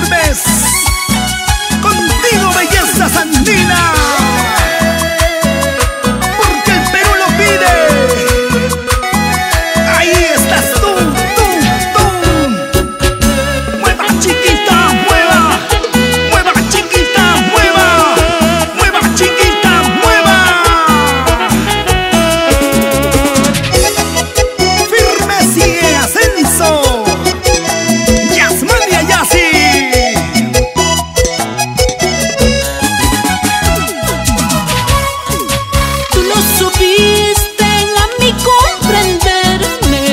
firmes. Contigo, belleza sandina, porque el Perú lo pide. Ahí estás tú. Mueva, chiquita, mueva. Mueva, chiquita, mueva. Mueva, chiquita, mueva. Firmes y en ascenso. Yasmania Yassi. Tú no supiste a mí comprenderme,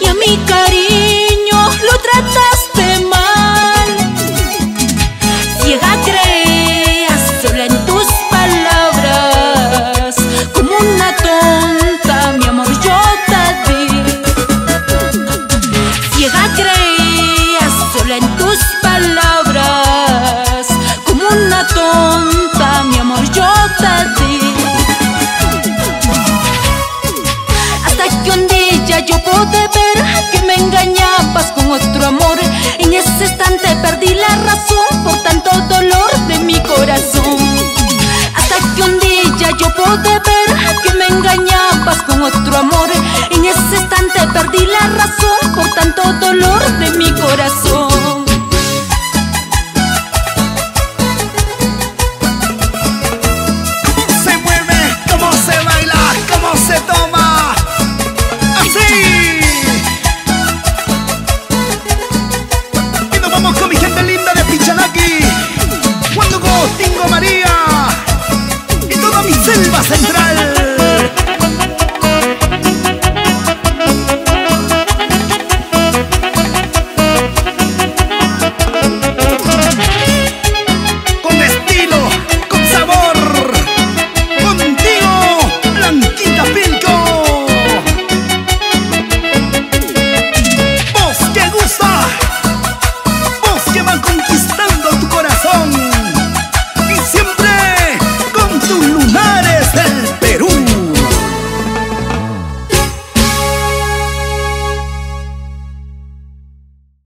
y a mi cariño lo trataste mal. Ciega creas solo en tus palabras, como una tonta mi amor yo te di. Ciega creas solo en tus palabras, como una tonta mi amor yo te di. Hasta que un día yo pude ver que me engañabas con otro amor. En ese instante perdí la razón por tanto dolor de mi corazón. Hasta que un día yo pude ver que me engañabas con otro amor. En ese instante perdí la razón por tanto dolor de